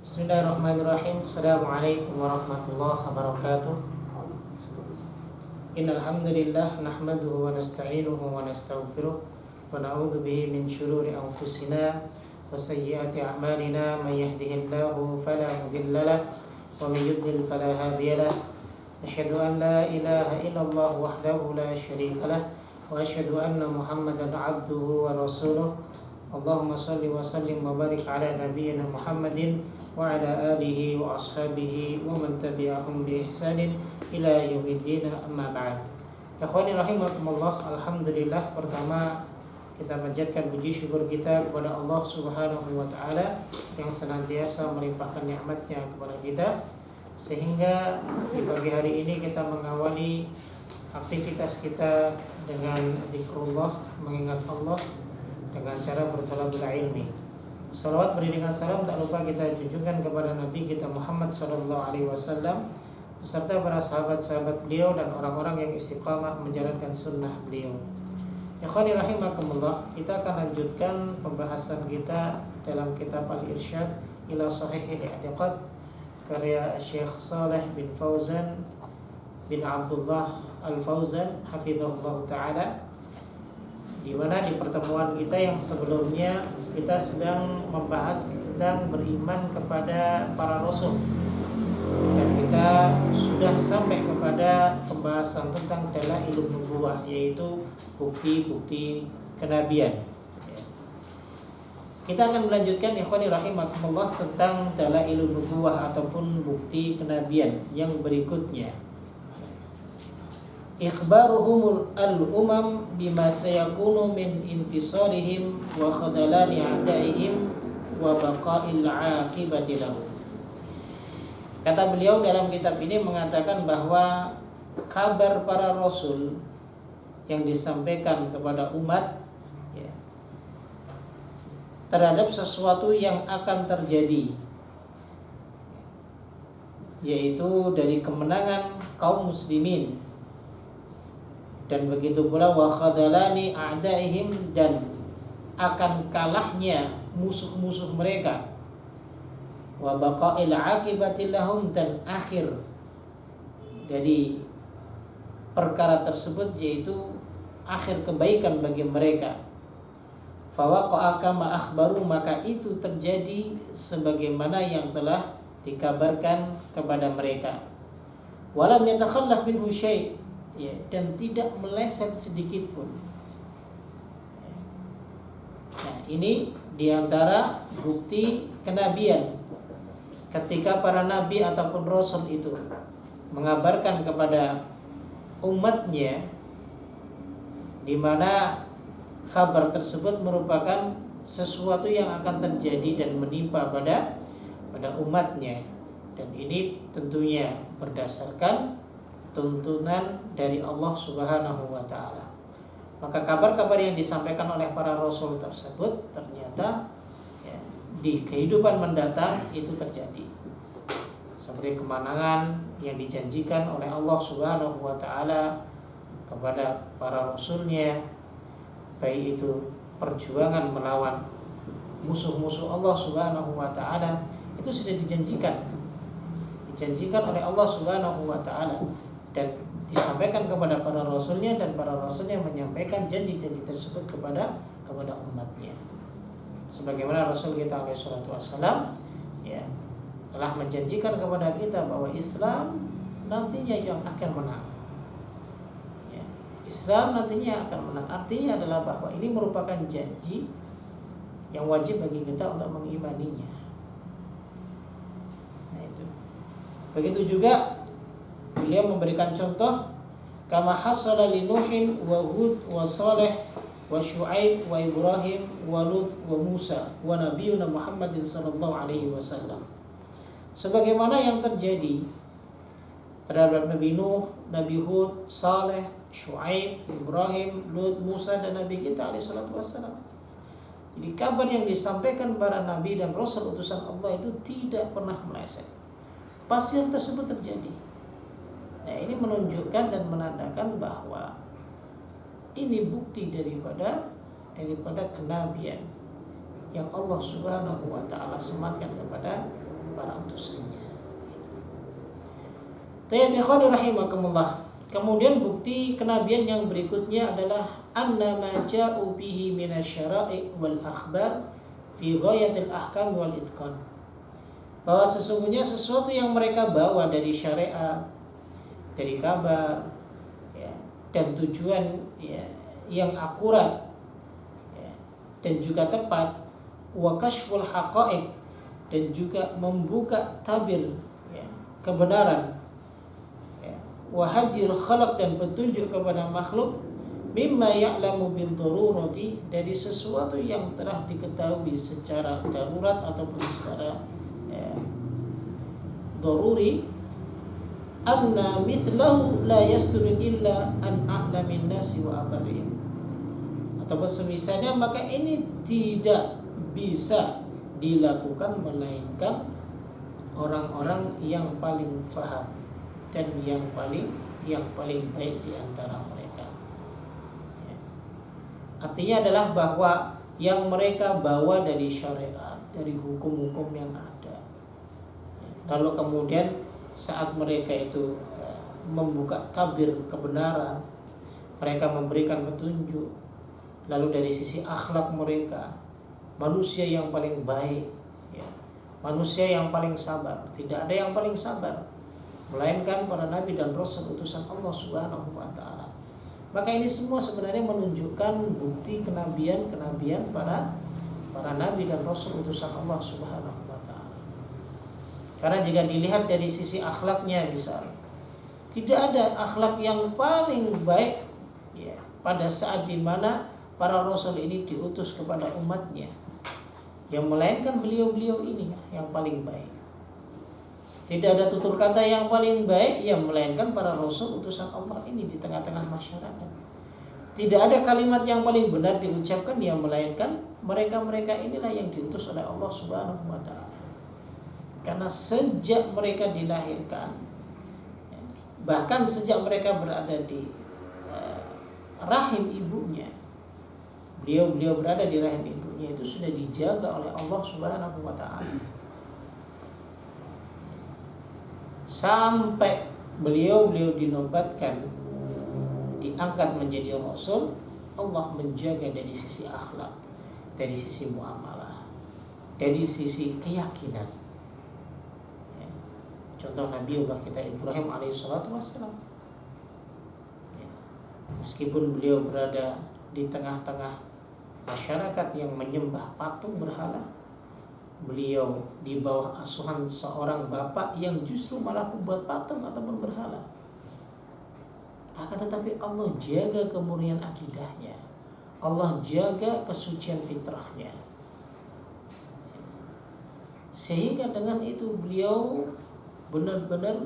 Bismillahirrahmanirrahim. Assalamualaikum warahmatullahi wabarakatuh. Innal hamdalillah nahmaduhu wa nasta'inuhu wa nastaghfiruh wa na'udzu bihi min shururi anfusina wa sayyiati a'malina. May yahdihillahu fala mudilla lahu wa may yudlil fala hadiya lahu. Asyhadu an la ilaha illallah wahdahu la syarika lahu wa asyhadu anna Muhammadan 'abduhu wa rasuluh. Allahumma shalli wa sallim wa barik ala nabiyyina Muhammadin wa ala alihi wa ashabihi wa man tabi'ahum bi ihsanin ila yaumiddin, amma ba'd. Ikhwani rahimakumullah, alhamdulillah, pertama kita panjatkan puji syukur kita kepada Allah Subhanahu wa taala yang senantiasa melimpahkan nikmat-Nya kepada kita sehingga di pagi hari ini kita mengawali aktivitas kita dengan zikrullah, mengingat Allah dengan cara berthalabul ilmi. Salawat beriringan salam tak lupa kita junjungkan kepada Nabi kita Muhammad sallallahu alaihi wasallam beserta para sahabat-sahabat beliau dan orang-orang yang istiqamah menjalankan sunnah beliau. Ikhwani rahimakumullah, kita akan lanjutkan pembahasan kita dalam kitab Al-Irsyad ila Shahihil I'tiqad karya Syekh Shalih bin Fauzan bin Abdullah Al-Fauzan hafizahullah taala, di mana di pertemuan kita yang sebelumnya kita sedang membahas tentang beriman kepada para rasul dan kita sudah sampai kepada pembahasan tentang dalailun nubuwah, yaitu bukti-bukti kenabian. Kita akan melanjutkan ikhwani rahimakumullah tentang dalailun nubuwah ataupun bukti kenabian yang berikutnya. Ikhbaruhum al-umam bima sayakunu min intisarihim wa khadalani a'daihim wa baqa'il 'aqibati lahum. Kata beliau dalam kitab ini mengatakan bahwa kabar para rasul yang disampaikan kepada umat terhadap sesuatu yang akan terjadi, yaitu dari kemenangan kaum muslimin, dan begitu pula wa khadalani a'daihim, dan akan kalahnya musuh-musuh mereka, wa baqa'il 'aqibati lahum, dan akhir dari perkara tersebut yaitu akhir kebaikan bagi mereka. Fa waqa'a kama akhbaru, maka itu terjadi sebagaimana yang telah dikabarkan kepada mereka. Walam yatakhallaf minhu syai', dan tidak meleset sedikit pun. Nah, ini diantara bukti kenabian ketika para nabi ataupun rasul itu mengabarkan kepada umatnya, di mana kabar tersebut merupakan sesuatu yang akan terjadi dan menimpa pada umatnya, dan ini tentunya berdasarkan tuntunan dari Allah Subhanahu wa taala. Maka kabar-kabar yang disampaikan oleh para rasul tersebut ternyata di kehidupan mendatang itu terjadi. Seperti kemenangan yang dijanjikan oleh Allah Subhanahu wa taala kepada para rasulnya, baik itu perjuangan melawan musuh-musuh Allah Subhanahu wa taala, itu sudah dijanjikan oleh Allah Subhanahu wa taala dan disampaikan kepada para rasulnya, dan para rasulnya menyampaikan janji-janji tersebut kepada umatnya. Sebagaimana Rasul kita alaihi salatu wassalam telah menjanjikan kepada kita bahwa Islam nantinya yang akan menang. Islam nantinya akan menang. Artinya adalah bahwa ini merupakan janji yang wajib bagi kita untuk mengimaninya. Nah, itu. Begitu juga beliau memberikan contoh kama hasala li Nuhin wa Hud wa Saleh wa Syuaib wa Ibrahim wa Lut wa Musa wa nabiyuna Muhammadin sallallahu alaihi wasallam. Sebagaimana yang terjadi terhadap Nabi Nuh, Nabi Hud, Saleh, Syuaib, Ibrahim, Lut, Musa, dan Nabi kita alaihi salatu wassalam. Jadi kabar yang disampaikan para nabi dan rasul utusan Allah itu tidak pernah meleset. Pasti yang tersebut terjadi. Nah, ini menunjukkan dan menandakan bahwa ini bukti daripada kenabian yang Allah Subhanahu wa taala sematkan kepada para utusannya. Tayyib ikhwani rahimakumullah. Kemudian bukti kenabian yang berikutnya adalah anna ma ja'u bihi minasyara'i wal akhbar fi ghayatil ahkam wal itqan. Bahwa sesungguhnya sesuatu yang mereka bawa dari syariat, dari kabar, ya, dan tujuan ya, yang akurat ya, dan juga tepat, wa kashful haqa'iq, dan juga membuka tabir ya, kebenaran, wa hadil khalaq, dan petunjuk kepada makhluk, mimma ya'lamu bil darurati, dari sesuatu yang telah diketahui secara darurat ataupun secara daruri, anna mithlahu la yasduru illa an a'lamin nasi wa abarrihim, ataupun semisalnya, maka ini tidak bisa dilakukan melainkan orang-orang yang paling faham dan yang paling baik di antara mereka. Ya. Artinya adalah bahwa yang mereka bawa dari syariat, dari hukum-hukum yang ada. Ya. Lalu kemudian saat mereka itu membuka tabir kebenaran, mereka memberikan petunjuk. Lalu dari sisi akhlak mereka, manusia yang paling baik, ya, manusia yang paling sabar. Tidak ada yang paling sabar melainkan para nabi dan rasul utusan Allah Subhanahu wa taala. Maka ini semua sebenarnya menunjukkan bukti kenabian para nabi dan rasul utusan Allah Subhanahu wa taala. Karena jika dilihat dari sisi akhlaknya, misal tidak ada akhlak yang paling baik ya, pada saat dimana para rasul ini diutus kepada umatnya, yang melainkan beliau-beliau ini yang paling baik. Tidak ada tutur kata yang paling baik yang melainkan para rasul utusan Allah ini di tengah-tengah masyarakat. Tidak ada kalimat yang paling benar diucapkan yang melainkan mereka-mereka inilah yang diutus oleh Allah Subhanahu wa taala. Karena sejak mereka dilahirkan, bahkan sejak mereka berada di rahim ibunya, beliau berada di rahim ibunya itu sudah dijaga oleh Allah Subhanahu wa taala. Sampai beliau dinobatkan, diangkat menjadi rasul, Allah menjaga dari sisi akhlak, dari sisi muamalah, dari sisi keyakinan. Ya. Contoh Nabiullah kita Ibrahim alaihissalatu wassalam. Ya. Meskipun beliau berada di tengah-tengah masyarakat yang menyembah patung berhala, beliau di bawah asuhan seorang bapak yang justru malah membuat patung ataupun berhala. Akan tetapi Allah jaga kemurnian akidahnya, Allah jaga kesucian fitrahnya, sehingga dengan itu beliau benar-benar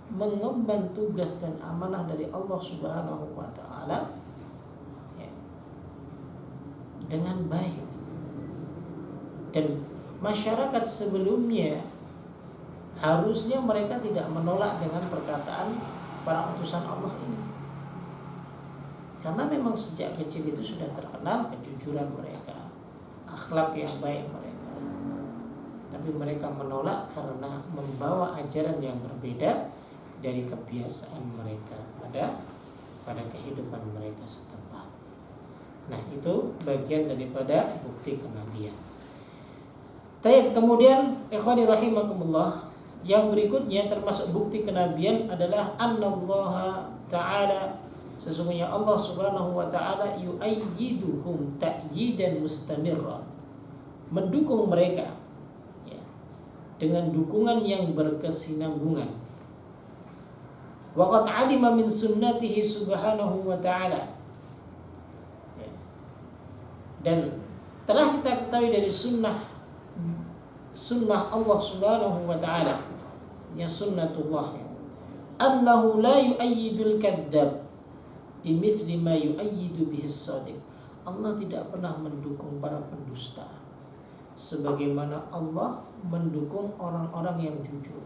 mengemban tugas dan amanah dari Allah Subhanahu wa taala ya, dengan baik. Dan masyarakat sebelumnya harusnya mereka tidak menolak dengan perkataan para utusan Allah ini, karena memang sejak kecil itu sudah terkenal kejujuran mereka, akhlak yang baik mereka. Tapi mereka menolak karena membawa ajaran yang berbeda dari kebiasaan mereka pada kehidupan mereka setempat. Nah, itu bagian daripada bukti kenabian. Taib, kemudian ikhwani rahimakumullah, yang berikutnya termasuk bukti kenabian adalah annallaha ta'ala, sesungguhnya Allah Subhanahu wa taala yu'ayyiduhum ta'yidan mustamirran, mendukung mereka ya, dengan dukungan yang berkesinambungan. Wa qad 'alima min sunnatihi subhanahu wa ta'ala, ya, dan telah kita ketahui dari sunnah Allah Subhanahu wa ta'ala, ya sunnatullah, annahu la yu'ayyidul kadzdzab bimithli ma yu'ayyidu bihi as-shadiq. Allah tidak pernah mendukung para pendusta sebagaimana Allah mendukung orang-orang yang jujur.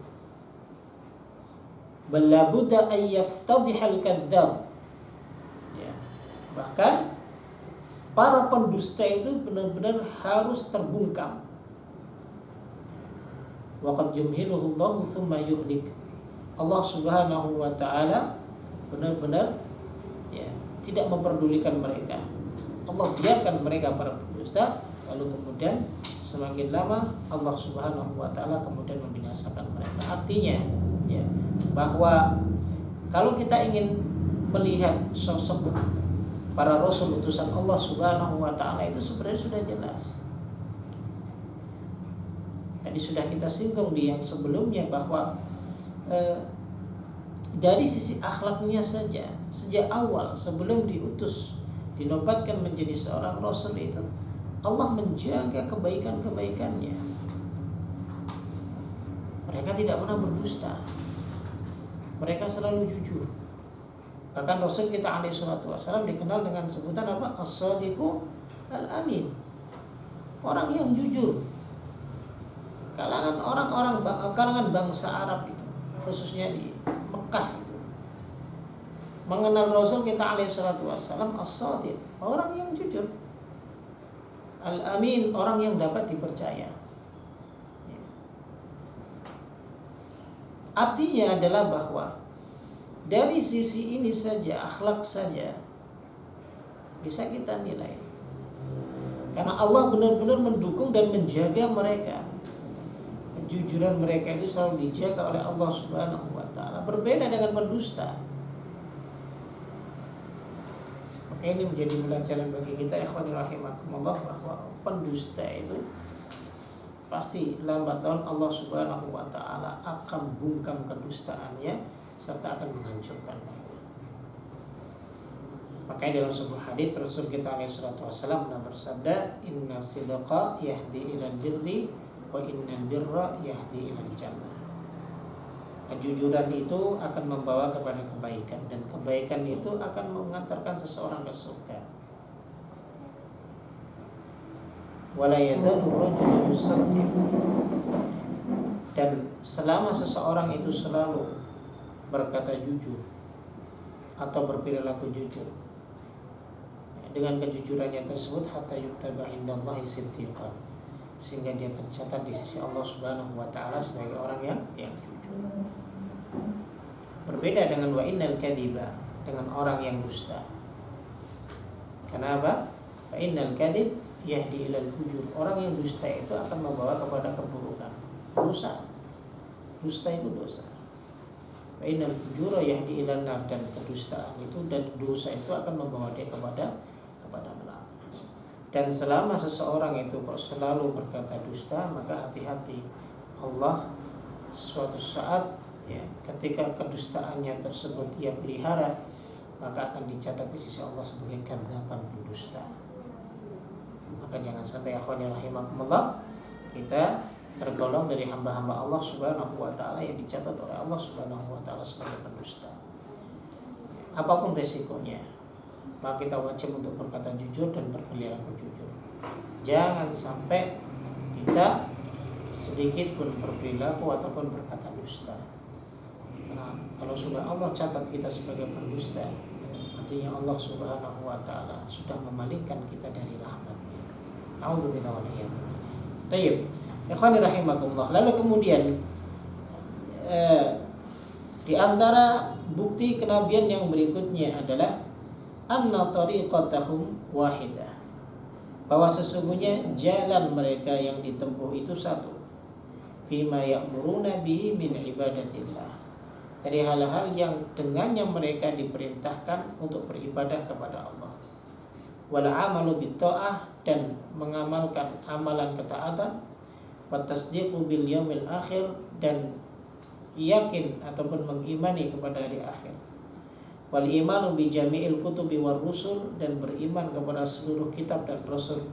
Bal la budda an yaftadihal kadzdzab, ya, bahkan para pendusta itu benar-benar harus terbungkam. wa qad yumhiluhu Allahu tsumma yuhlik. Allah Subhanahu wa taala benar-benar ya tidak memperdulikan mereka. Allah biarkan mereka para pendusta, lalu kemudian semakin lama Allah Subhanahu wa taala kemudian membinasakan mereka. Artinya ya bahwa kalau kita ingin melihat sosok para rasul utusan Allah Subhanahu wa taala itu sebenarnya sudah jelas. Tadi sudah kita singgung di yang sebelumnya bahwa dari sisi akhlaknya saja sejak awal sebelum diutus dinobatkan menjadi seorang rasul itu Allah menjaga kebaikan-kebaikannya. Mereka tidak pernah berdusta. Mereka selalu jujur. Bahkan Rasul kita alaihi salatu wasallam dikenal dengan sebutan apa? As-Shadiqu Al-Amin. Orang yang jujur. Kalangan bangsa Arab itu, khususnya di Mekah itu, mengenal Rasul kita alaihi salatu wasallam As-Shadiq, orang yang jujur. Al-Amin, orang yang dapat dipercaya. Artinya adalah bahwa dari sisi ini saja, akhlak saja bisa kita nilai. Karena Allah benar-benar mendukung dan menjaga mereka. Kejujuran mereka itu selalu dijaga oleh Allah Subhanahu wa taala. Berbeda dengan pendusta. Maka ini menjadi pelajaran bagi kita ikhwani rahimakumullah bahwa pendusta itu pasti lambat laun Allah Subhanahu wa taala akan bungkam kedustaannya serta akan menghancurkan mereka. Makanya dalam sebuah hadis Rasul kita alaihi salatu wasallam bersabda, "Inna sidqa yahdi ilal birri wa innal birra yahdi ilal jannah." Kejujuran itu akan membawa kepada kebaikan dan kebaikan itu akan mengantarkan seseorang ke surga. Wala yazalu rajulu yusaddiq, dan selama seseorang itu selalu berkata jujur atau berperilaku jujur dengan kejujurannya tersebut hatta yuktaba indallahi siddiqan, sehingga dia tercatat di sisi Allah Subhanahu wa taala sebagai orang yang jujur. Berbeda dengan wa innal kadhiba, dengan orang yang dusta. Kenapa? Fa innal kadhib yahdi ilal fujur. Orang yang dusta itu akan membawa kepada keburukan, dosa. Dusta itu dosa. Fa innal fujura yahdi ilan nar, dan kedustaan itu dan dosa itu akan membawa dia kepada neraka. Dan selama seseorang itu kok selalu berkata dusta, maka hati-hati. Allah suatu saat ya, ketika kedustaannya tersebut ia pelihara, maka akan dicatat di sisi Allah sebagai kadzaban pendusta. Maka jangan sampai akhwani rahimakumullah kita tergolong dari hamba-hamba Allah Subhanahu wa taala yang dicatat oleh Allah Subhanahu wa taala sebagai pendusta. Apapun resikonya, maka kita wajib untuk berkata jujur dan berperilaku jujur. Jangan sampai kita sedikit pun berperilaku ataupun berkata dusta. Karena kalau sudah Allah catat kita sebagai pendusta, artinya Allah Subhanahu wa taala sudah memalingkan kita dari rahmat-Nya. A'udzubillahi wal a'yadu billah. Baik. Ikhwani rahimakumullah. Lalu kemudian di antara bukti kenabian yang berikutnya adalah anna tariqatahum wahidah, bahwa sesungguhnya jalan mereka yang ditempuh itu satu, fima ya'muruna bihi min ibadatillah, dari hal-hal yang dengannya mereka diperintahkan untuk beribadah kepada Allah, wal amalu bitta'ah, dan mengamalkan amalan ketaatan, wa tasdiqu bil yaumil akhir, dan yakin ataupun mengimani kepada hari akhir, wal imanu bi jami'il kutubi war rusul, dan beriman kepada seluruh kitab dan rasul.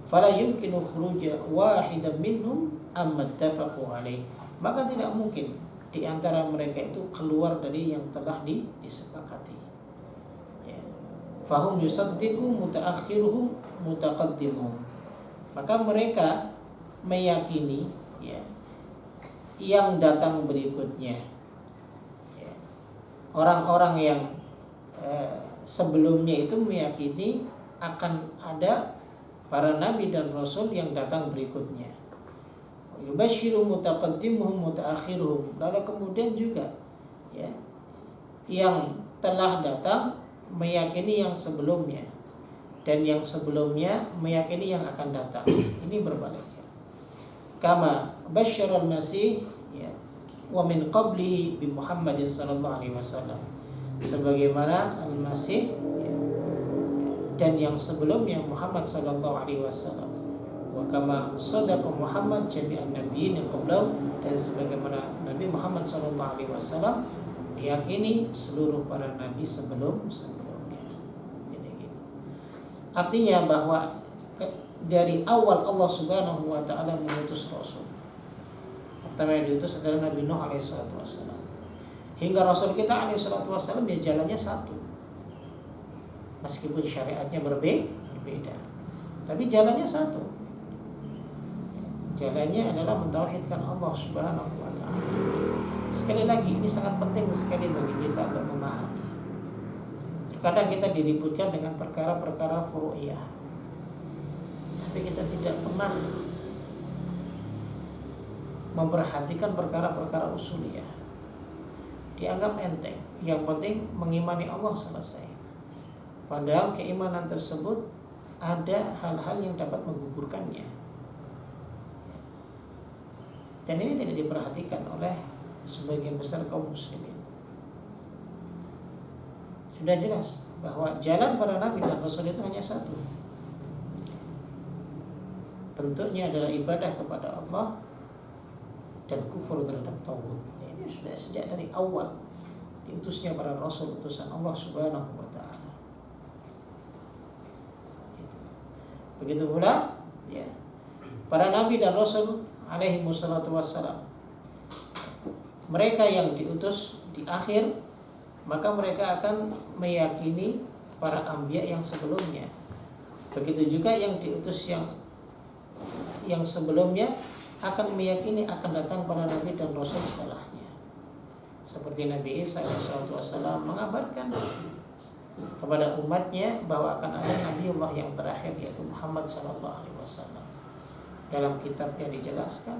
Fala yumkinu khuruja wahidan minhum amma ittafaqu alaih, maka tidak mungkin di antara mereka itu keluar dari yang telah disepakati. Ya. Fahum yusaddiqu mutaakhiruhum mutaqaddimuhum, maka mereka meyakini ya yang datang berikutnya. Orang-orang yang sebelumnya itu meyakini akan ada para nabi dan rasul yang datang berikutnya. Yubashiru mutaqaddimuhum mutaakhiruhum. Lalu kemudian juga ya, yang telah datang meyakini yang sebelumnya, dan yang sebelumnya meyakini yang akan datang. Ini berbalik. Kama basyarul masih ya, wa min qablihi bi Muhammadin sallallahu alaihi wasallam. Sebagaimana al-Masih ya, dan yang sebelumnya Muhammad sallallahu alaihi wasallam. Wa kama sadaqa Muhammad jami'an nabiyyin qablahu, dan sebagaimana Nabi Muhammad sallallahu alaihi wasallam meyakini seluruh para nabi sebelumnya. Jadi gitu. Artinya bahwa dari awal Allah Subhanahu wa taala mengutus rasul. Pertama yang diutus adalah Nabi Nuh alaihi salatu wasallam. Hingga rasul kita alaihi salatu wasallam ya jalannya satu. Meskipun syariatnya berbeda. Tapi jalannya satu. Jalannya adalah mentauhidkan Allah Subhanahu wa taala. Sekali lagi ini sangat penting sekali bagi kita untuk memahami. Terkadang kita diributkan dengan perkara-perkara furu'iyah, tapi kita tidak pernah memperhatikan perkara-perkara usuliyah. Dianggap enteng. Yang penting mengimani Allah selesai. Padahal keimanan tersebut ada hal-hal yang dapat menggugurkannya. Dan ini tidak diperhatikan oleh sebagian besar kaum muslimin. Sudah jelas bahwa jalan para nabi dan rasul itu hanya satu. Bentuknya adalah ibadah kepada Allah dan kufur terhadap tauhid. Ini sudah sejak dari awal diutusnya para rasul, utusan Allah Subhanahu wa taala. Begitu pula ya, para nabi dan rasul alaihi wassalatu wassalam, mereka yang diutus di akhir, maka mereka akan meyakini para anbiya yang sebelumnya. Begitu juga yang diutus yang sebelumnya akan meyakini akan datang para nabi dan rasul setelahnya. Seperti Nabi Isa alaihissalam mengabarkan kepada umatnya bahwa akan ada Nabiullah yang terakhir, yaitu Muhammad sallallahu alaihi wasallam. Dalam kitabnya dijelaskan,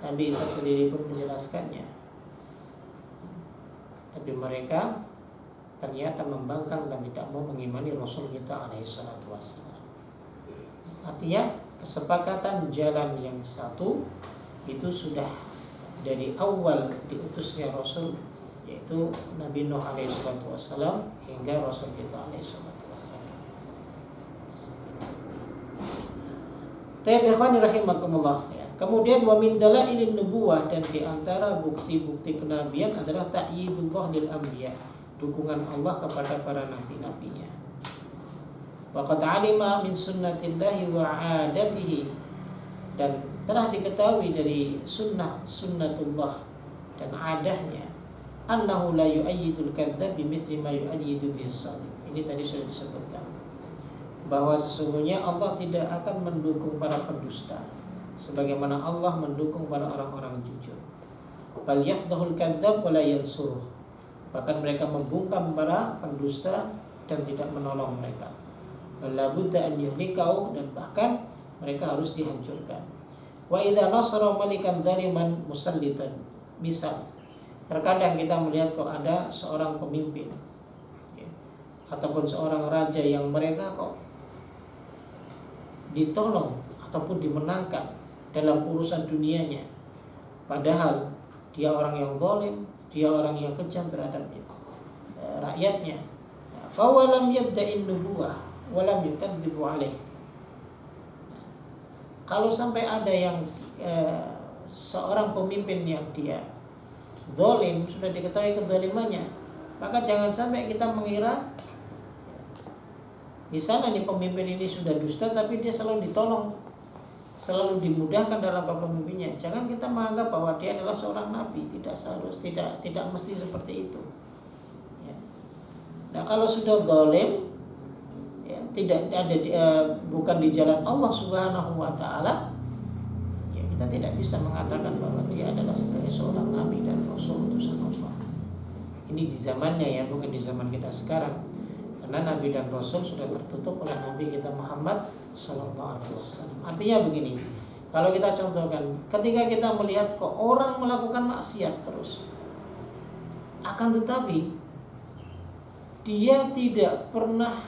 Nabi Isa sendiri pun menjelaskannya. Tapi mereka ternyata membangkang dan tidak mau mengimani Rasul kita alaihissalatu wassalam. Artinya kesepakatan jalan yang satu itu sudah dari awal diutusnya Rasul, yaitu Nabi Nuh alaihissalatu wassalam hingga Rasul kita alaihissalatu wassalam. Ta'ikhwani rahimakumullah ya. Kemudian wa min dalailin nubuwah, dan di antara bukti-bukti kenabian adalah ta'yidullah lil anbiya, dukungan Allah kepada para nabi-nabinya. Wa qad 'alima min sunnatillahi wa 'adatihi, dan telah diketahui dari sunnatullah dan adahnya, annahu la yu'ayyidul kadzdzab bimithli ma yu'ayyidu bis-shadiq. Ini tadi sudah disebutkan bahwa sesungguhnya Allah tidak akan mendukung para pendusta sebagaimana Allah mendukung para orang-orang jujur. Bal yafdhul kadzdzab wa la yansuruh. Bahkan mereka membungkam para pendusta dan tidak menolong mereka. Bala budda an yuhlikau, dan bahkan mereka harus dihancurkan. Wa idza nasara malikan dzaliman musallitan. Misal, terkadang kita melihat kok ada seorang pemimpin ya, ataupun seorang raja yang mereka kok ditolong ataupun dimenangkan dalam urusan dunianya, padahal dia orang yang zalim, dia orang yang kejam terhadap rakyatnya. Fa walam yadda'in nubuwah walam yukadzibu alaih. Kalau sampai ada yang seorang pemimpin yang dia zalim, sudah diketahui kezalimannya, maka jangan sampai kita mengira di sana nih pemimpin ini sudah dusta, tapi dia selalu ditolong, selalu dimudahkan dalam kepemimpinannya. Jangan kita menganggap bahwa dia adalah seorang nabi, tidak mesti seperti itu. Ya. Nah, kalau sudah zalim, ya, tidak ada bukan di jalan Allah Subhanahu wa taala, ya kita tidak bisa mengatakan bahwa dia adalah sebagai seorang nabi dan rasul utusan Allah. Ini di zamannya ya, bukan di zaman kita sekarang. Karena nabi dan rasul sudah tertutup oleh nabi kita Muhammad sallallahu alaihi wasallam. Artinya begini, Kalau kita contohkan, ketika kita melihat kok orang melakukan maksiat terus, akan tetapi dia tidak pernah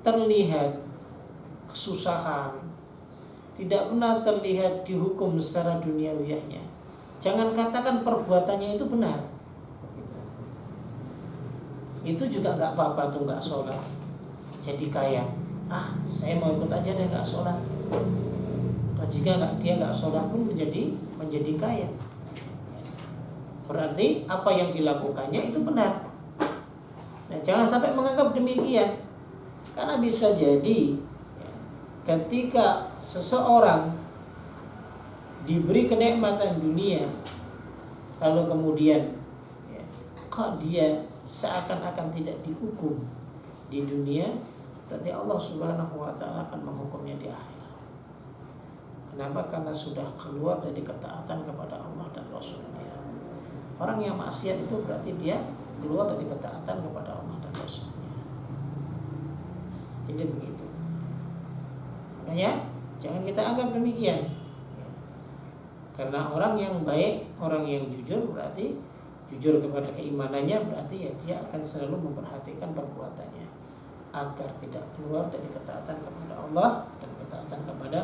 terlihat kesusahan, tidak pernah terlihat dihukum secara duniawiahnya, jangan katakan perbuatannya itu benar. Itu juga nggak apa-apa tuh, nggak sholat jadi kaya. Saya mau ikut aja deh nggak sholat. Atau jika dia nggak sholat pun menjadi kaya, berarti apa yang dilakukannya itu benar. Nah, jangan sampai menganggap demikian, karena bisa jadi ketika seseorang diberi kenikmatan dunia, lalu kemudian kok dia seakan-akan tidak dihukum di dunia, berarti Allah Subhanahu wa ta'ala akan menghukumnya di akhirat. Kenapa? Karena sudah keluar dari ketaatan kepada Allah dan Rasulnya. Orang yang maksiat itu berarti dia keluar dari ketaatan kepada Allah dan Rasulnya. Jadi begitu. Makanya jangan kita anggap demikian. Karena orang yang baik, orang yang jujur, berarti jujur kepada keimanannya, berarti ya dia akan selalu memperhatikan perbuatannya agar tidak keluar dari ketaatan kepada Allah dan ketaatan kepada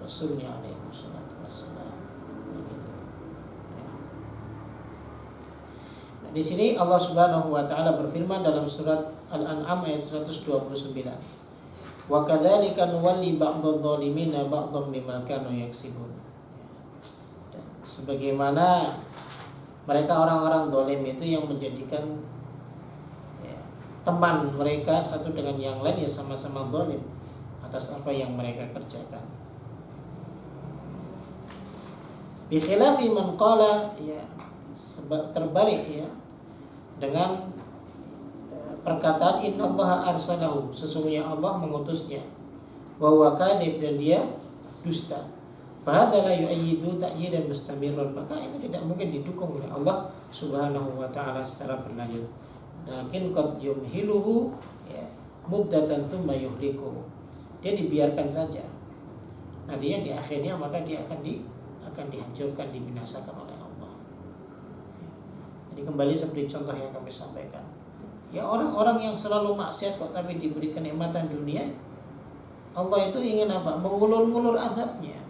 Rasulnya alaihi wassalatu wassalam. Begitu. Nah, di sini Allah Subhanahu wa taala berfirman dalam surat Al-An'am ayat 129. Wa kadzalika nuwalli ba'dadh dhalimina ba'dhan bima kanu yaksibun. Dan sebagaimana mereka orang-orang zalim itu yang menjadikan teman mereka satu dengan yang lain, ya sama-sama zalim atas apa yang mereka kerjakan. Bi khilafi man qala, terbalik dengan perkataan innallaha arsalahu, sesungguhnya Allah mengutusnya, wa huwa kadhib, dan dia dusta. Fahadha la yu'ayyidu ta'yidan mustamirran, maka ini tidak mungkin didukung oleh Allah Subhanahu wa ta'ala secara berlanjut. Lakin qad yumhiluhu muddatan thumma yuhlikuhu, dia dibiarkan saja, nantinya di akhirnya maka dia akan dihancurkan, dibinasakan oleh Allah. Jadi kembali seperti contoh yang kami sampaikan, orang-orang yang selalu maksiat kok tapi diberi kenikmatan dunia, Allah itu ingin apa? Mengulur-ngulur adabnya,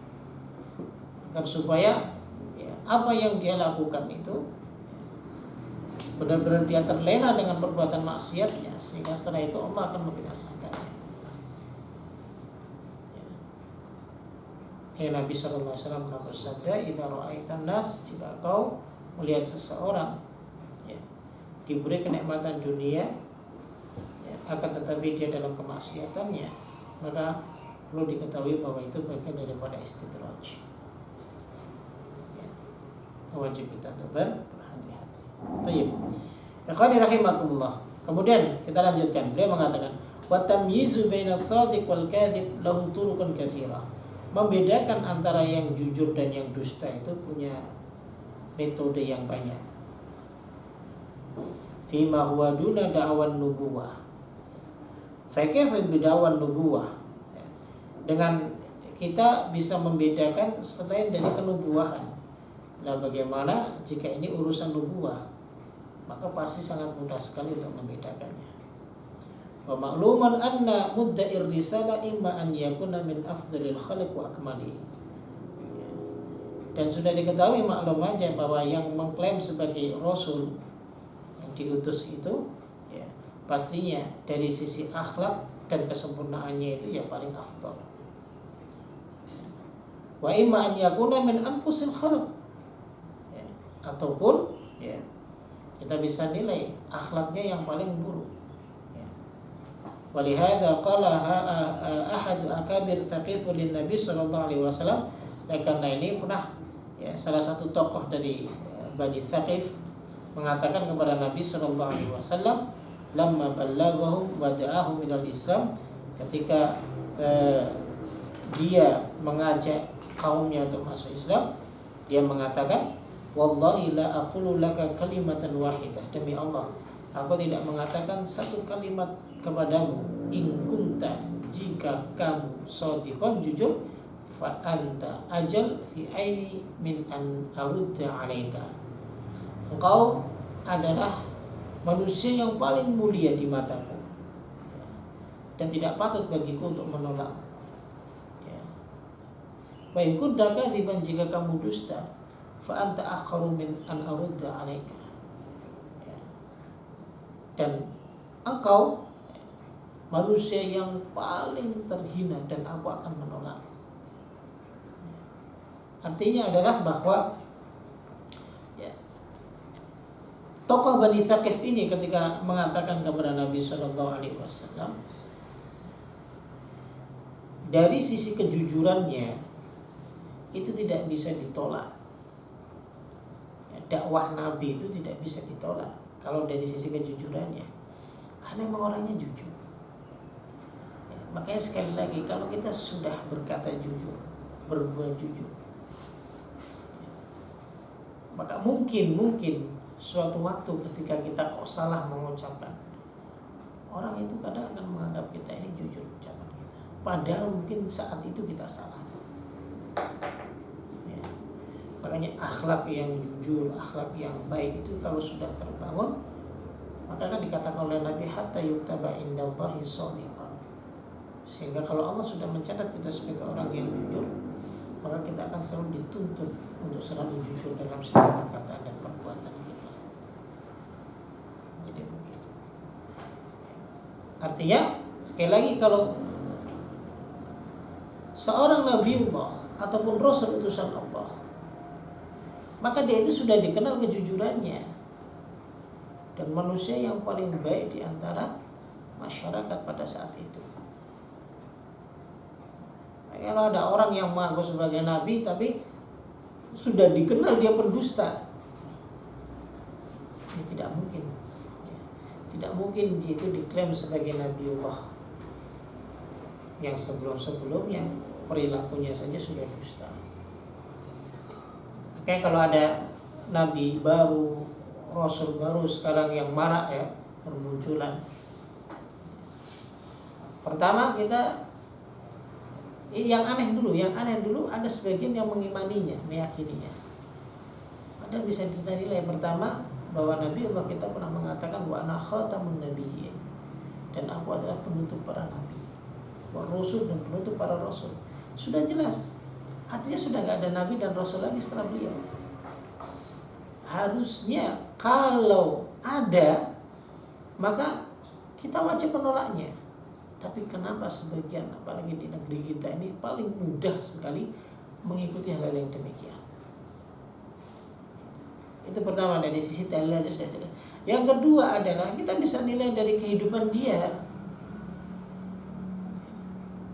agar supaya apa yang dia lakukan itu benar-benar dia terlena dengan perbuatan maksiatnya, sehingga setelah itu Allah akan membinasakannya. Nabi sallallahu alaihi wasallam pernah bersabda, "Idza ra'aitan nas," jika kau melihat seseorang diberi kenikmatan dunia, akan tetapi dia dalam kemaksiatannya, maka perlu diketahui bahwa itu bagian daripada istidraj. Wajib kita berhati-hati. Baik. Ikhwani rahimakumullah. Kemudian kita lanjutkan. Beliau mengatakan, "Wa tamyizu bainas shadiq wal kadzib lahu turuqun katsira." Membedakan antara yang jujur dan yang dusta itu punya metode yang banyak. Fima huwa duna da'wan nubuwah. Fa kaifa bid'awan nubuwah? Dengan kita bisa membedakan selain dari kenubuahan. Nah, bagaimana jika ini urusan nubuwah? Maka pasti sangat mudah sekali untuk membedakannya. Wa ma'luman anna mudda'ir risalah imma an yakuna min afdalil khalq wa akmalih. Dan sudah diketahui, maklum aja, bahwa yang mengklaim sebagai rasul yang diutus itu pastinya dari sisi akhlak dan kesempurnaannya itu paling afdal. Wa imma an yakuna min anfusil khalq, ataupun kita bisa nilai akhlaknya yang paling buruk. Walihada qala ahad akabir thaqif lin Nabi sallallahu alaihi wasallam. Karena ini pernah salah satu tokoh dari Bani Thaqif mengatakan kepada Nabi sallallahu alaihi wasallam, lamma ballaghahu wa da'ahu minal Islam, ketika dia mengajak kaumnya untuk masuk Islam, dia mengatakan, wallahi la aqulu laka kalimatan wahidah, demi Allah aku tidak mengatakan satu kalimat kepadamu, in kunta, jika kamu shadiqan, jujur, fa anta ajal fi aini min an arudda alaika. Engkau adalah manusia yang paling mulia di mataku, dan tidak patut bagiku untuk menolak. Wa in kunta kadziban, jika kamu dusta, fa anta akharu min an arudda alaika. Dan engkau manusia yang paling terhina dan aku akan menolak. Artinya adalah bahwa tokoh Bani Thaqif ini ketika mengatakan kepada Nabi Shallallahu Alaihi Wasallam, dari sisi kejujurannya itu tidak bisa ditolak. Dakwah Nabi itu tidak bisa ditolak kalau dari sisi kejujurannya, karena memang orangnya jujur. Makanya sekali lagi, kalau kita sudah berkata jujur, berbuat jujur, maka mungkin suatu waktu ketika kita kok salah mengucapkan, orang itu kadang akan menganggap kita ini jujur ucapan kita, padahal mungkin saat itu kita salah. Makanya akhlak yang jujur, akhlak yang baik itu kalau sudah terbangun, maka kan dikatakan oleh Nabi, hatta yuktaba indallahi shadiqan. Sehingga kalau Allah sudah mencatat kita sebagai orang yang jujur, maka kita akan selalu dituntut untuk selalu jujur dalam setiap perkataan dan perbuatan kita. Jadi begitu. Artinya sekali lagi, kalau seorang Nabiullah ataupun Rasul utusan Allah, maka dia itu sudah dikenal kejujurannya dan manusia yang paling baik di antara masyarakat pada saat itu. Kalau ada orang yang mengaku sebagai nabi tapi sudah dikenal dia pendusta, ya tidak mungkin. Tidak mungkin dia itu diklaim sebagai Nabiullah yang sebelum-sebelumnya perilakunya saja sudah dusta. Oke, kalau ada nabi baru, rasul baru sekarang yang marak ya bermunculan. Pertama kita yang aneh dulu ada sebagian yang mengimaninya, meyakininya. Padahal bisa kita nilai, pertama bahwa Nabi Allah kita pernah mengatakan wa ana khatamun nabiyyin, dan aku adalah penutup para nabi, wa rasul, dan penutup para rasul. Sudah jelas, artinya sudah nggak ada nabi dan rasul lagi setelah beliau. Harusnya kalau ada, maka kita wajib menolaknya. Tapi kenapa sebagian, apalagi di negeri kita ini, paling mudah sekali mengikuti hal-hal yang demikian? Itu pertama, dari sisi dalil aja sudah jelas. Yang kedua adalah kita bisa nilai dari kehidupan dia.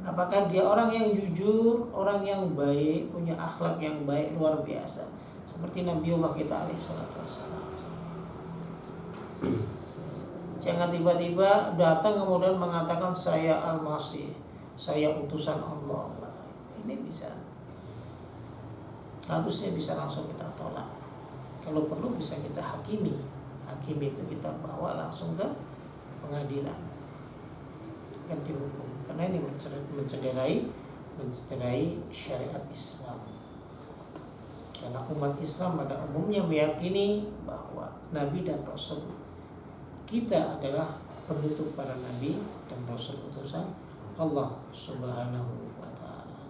Apakah dia orang yang jujur, orang yang baik, punya akhlak yang baik luar biasa, seperti Nabiullah kita alaihi salatu wassalam. Jangan tiba-tiba datang kemudian mengatakan saya Al-Masih, saya utusan Allah. Ini bisa, harusnya bisa langsung kita tolak. Kalau perlu bisa kita hakimi. Hakimi itu kita bawa langsung ke pengadilan, kan dihukum. Karena ini mencederai syariat Islam. Karena umat Islam pada umumnya meyakini bahwa Nabi dan Rasul kita adalah penutup para nabi dan rasul utusan Allah Subhanahu wa taala.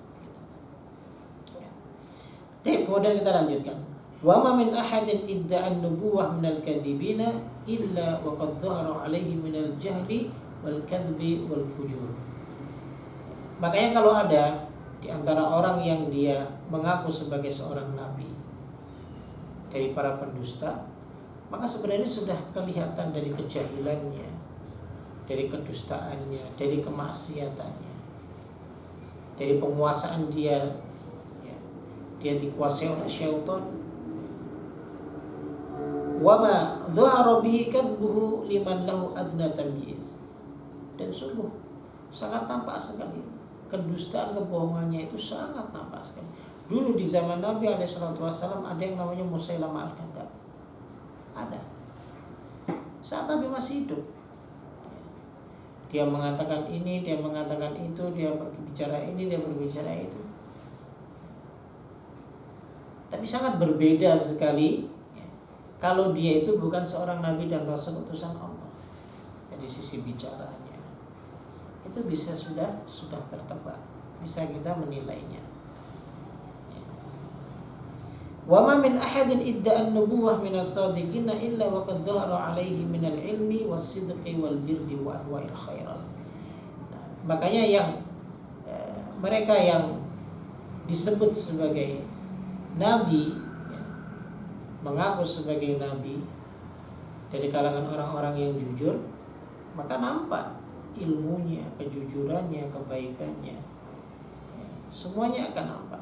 Kemudian kita lanjutkan. Wa ma min ahadin idda'an nubuwah minal kadhibina illa wa qad dhahara alaihi minal jahli wal kadhbi wal fujur. Makanya kalau ada di antara orang yang dia mengaku sebagai seorang nabi dari para pendusta, maka sebenarnya sudah kelihatan dari kejahilannya, dari kedustaannya, dari kemaksiatannya, dari penguasaan dia, dia dikuasai oleh syaitan. Wa ma dhahara bihi kadbuhu liman lahu adna tamyiz. Dan sungguh sangat tampak sekali kedustaan, kebohongannya itu sangat tampak sekali. Dulu di zaman Nabi alaihissalatu wassalam ada yang namanya Musailamah al-Kadzdzab. Ada. Saat Nabi masih hidup, dia mengatakan ini, dia mengatakan itu, dia berbicara ini, dia berbicara itu. Tapi sangat berbeda sekali kalau dia itu bukan seorang nabi dan rasul utusan Allah. Dari sisi bicaranya itu bisa sudah tertebak, bisa kita menilainya. Wa ma min ahadin idda'an nubuwah minas sadiqina illa wa qad dhahara alaihi minal ilmi was-sidqi wal birri wa anwa'il khairat. Nah, makanya yang mereka yang disebut sebagai nabi, mengaku sebagai nabi dari kalangan orang-orang yang jujur, maka nampak ilmunya, kejujurannya, kebaikannya, semuanya akan nampak.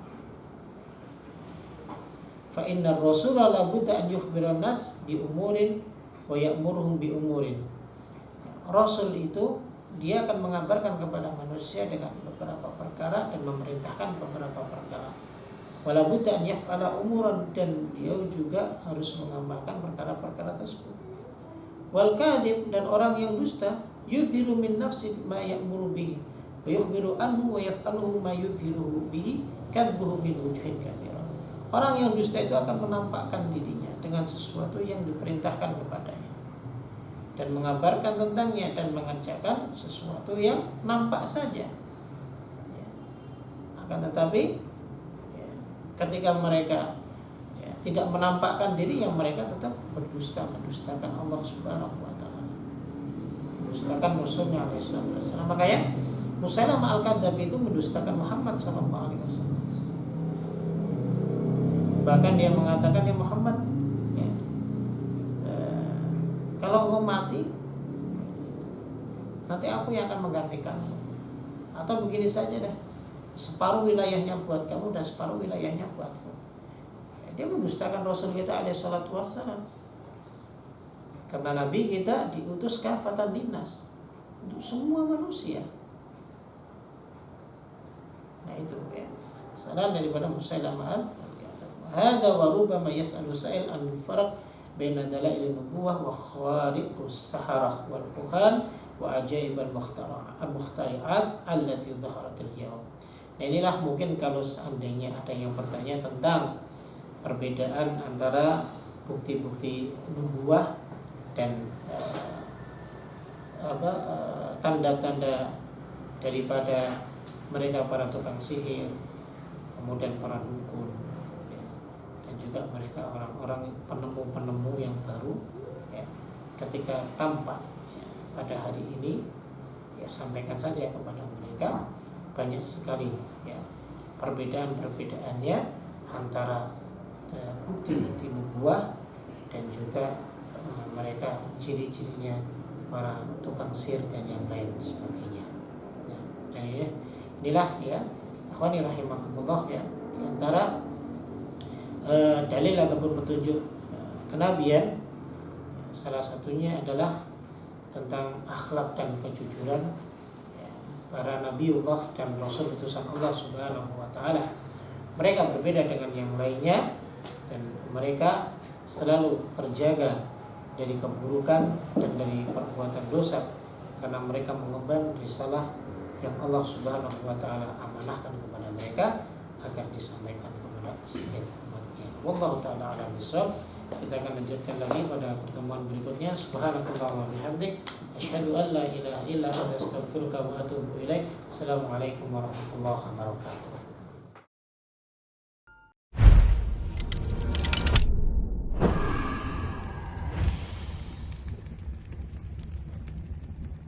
Fa innar rasula la budda an yukhbiran nas bi umurin wa ya'muruhum bi umurin. Rasul itu dia akan mengabarkan kepada manusia dengan beberapa perkara dan memerintahkan beberapa perkara. Wala budda an yaf'ala umuran, dan dia juga harus mengamalkan perkara-perkara tersebut. Wal kadhib, dan orang yang dusta, yudhiru min nafsi ma ya'muru bihi wa yukhbiru anhu wa yaf'aluhu ma yudhiru bihi kadbuhu min wujhin katsira. Orang yang dusta itu akan menampakkan dirinya dengan sesuatu yang diperintahkan kepadanya dan mengabarkan tentangnya dan mengerjakan sesuatu yang nampak saja. Akan tetapi ketika mereka tidak menampakkan diri, yang mereka tetap mendustakan Allah Subhanahu wa taala, mendustakan Rasulnya alaihi wasallam. Makanya Musailamah al-Kadzdzab itu mendustakan Muhammad sallallahu alaihi wasallam. Bahkan dia mengatakan, ya Muhammad, kalau engkau mati, nanti aku yang akan menggantikanmu. Atau begini saja dah, separuh wilayahnya buat kamu dan separuh wilayahnya buatku. Dia mendustakan Rasul kita alaihi salatu wassalam. Karena Nabi kita diutus kafatan linnas, untuk semua manusia. Nah itu ya, kesalahan daripada Musailamah. Hada wa rubama yas'alu sa'il an farq baina dalail nubuwah wa khariqus saharah wal kuhan wa ajaib al mukhtari'at allati dhaharat al yawm. Nah, inilah mungkin kalau seandainya ada yang bertanya tentang perbedaan antara bukti-bukti nubuwah dan tanda-tanda daripada mereka para tukang sihir, kemudian para dukun, dan juga mereka orang-orang penemu-penemu yang baru, ya, ketika tampak pada hari ini, ya sampaikan saja kepada mereka. Banyak sekali ya perbedaan-perbedaannya antara bukti-bukti nubuwah dan juga mereka ciri-cirinya para tukang sihir dan yang lain sebagainya. Ya, dan inilah ya ikhwani rahimakumullah ya, antara dalil ataupun petunjuk kenabian, salah satunya adalah tentang akhlak dan kejujuran para nabiullah dan rasul utusan Allah Subhanahu wa taala. Mereka berbeda dengan yang lainnya dan mereka selalu terjaga dari keburukan dan dari perbuatan dosa karena mereka mengemban risalah yang Allah Subhanahu wa taala amanahkan kepada mereka agar disampaikan kepada setiap umatnya. Wallahu taala a'lam bishawab. Kita akan lanjutkan lagi pada pertemuan berikutnya. Subhanallahi wa bihamdik, asyhadu an la ilaha illa anta, astaghfiruka wa atubu ilaik. Assalamualaikum warahmatullahi wabarakatuh.